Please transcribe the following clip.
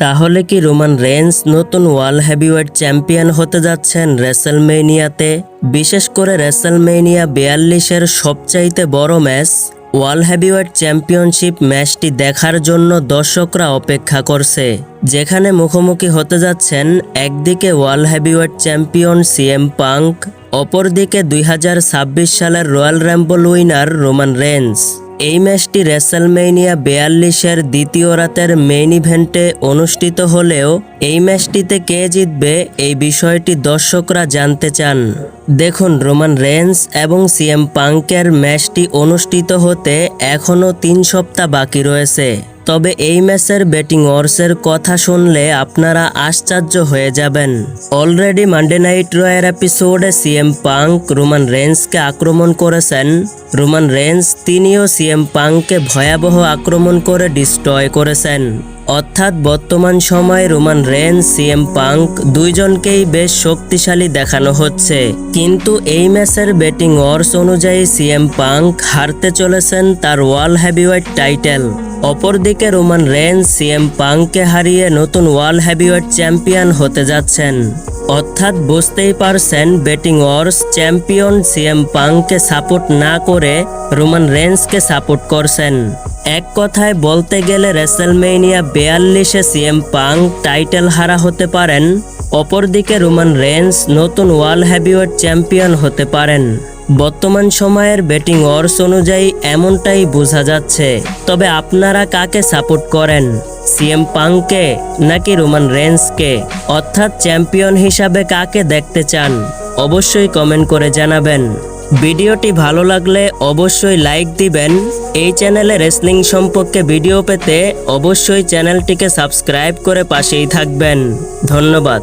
তাহলে কি Roman Reigns নতুন ওয়ার্ল্ড হেভিওয়েট চ্যাম্পিয়ন হতে যাচ্ছেন রেসলমেনিয়াতে? বিশেষ করে রেসলমেনিয়া 42-এর সবচাইতে বড় ম্যাচ ওয়ার্ল্ড হেভিওয়েট চ্যাম্পিয়নশিপ ম্যাচটি দেখার জন্য দর্শকরা অপেক্ষা করছে, যেখানে মুখোমুখি হতে যাচ্ছেন একদিকে world heavyweight champion CM punk, অপরদিকে 2026 সালের royal Rumble winner Roman Reigns. এই ম্যাচটি রেসলমেনিয়া 42-এর দ্বিতীয় রাতের মেইন ইভেন্টে অনুষ্ঠিত হলেও এই ম্যাচটিতে কে জিতবে এই বিষয়টি দর্শকরা জানতে চান। দেখুন, রোমান রেইন্স এবং সিএম পাঙ্কের ম্যাচটি অনুষ্ঠিত হতে এখনও 3 সপ্তাহ বাকি রয়েছে। তবে এই ম্যাচের ব্যাটিং অর্সের কথা শুনলে আপনারা আশ্চর্য হয়ে যাবেন। অলরেডি মানডে নাইট রয়ের এপিসোডে সিএম পাঙ্ক রোমান রেইন্সকে আক্রমণ করেছেন। রোমান রেইন্স তিনিও সিএম পাঙ্ককে ভয়াবহ আক্রমণ করে ডিস্ট্রয় করেছেন। অর্থাৎ বর্তমান সময়ে রোমান রেইন্স, সিএম পাঙ্ক দুইজনকেই বেশ শক্তিশালী দেখানো হচ্ছে। কিন্তু এই ম্যাচের ব্যাটিং অর্স অনুযায়ী সিএম পাঙ্ক হারতে চলেছেন তার ওয়ার্ল্ড হেভিওয়েট টাইটেল। অপরদিকে রোমান রেইন্স সিএম পাঙ্ককে হারিয়ে নতুন ওয়ার্ল্ড হেভিওয়েট চ্যাম্পিয়ন হতে যাচ্ছেন। অর্থাৎ বুঝতেই পারছেন, ব্যাটিং অর্স চ্যাম্পিয়ন সিএম পাঙ্ককে সাপোর্ট না করে রোমান রেইন্সকে সাপোর্ট করছেন। এক কথায় বলতে গেলে রেসলমেনিয়া 42-এ সিএম পাঙ্ক টাইটেল হারা হতে পারেন, অপরদিকে রোমান রেইন্স নতুন ওয়ার্ল্ড হেভিওয়েট চ্যাম্পিয়ন হতে পারেন। বর্তমান সময়ের ব্যাটিং অর্স অনুযায়ী এমনটাই বোঝা যাচ্ছে। তবে আপনারা কাকে সাপোর্ট করেন, সিএম পাঙ্ককে নাকি রোমান রেইন্সকে? অর্থাৎ চ্যাম্পিয়ন হিসাবে কাকে দেখতে চান? অবশ্যই কমেন্ট করে জানাবেন। ভিডিওটি ভালো লাগলে অবশ্যই লাইক দিবেন। এই চ্যানেলে রেসলিং সম্পর্কে ভিডিও পেতে অবশ্যই চ্যানেলটিকে সাবস্ক্রাইব করে পাশেই থাকবেন। ধন্যবাদ।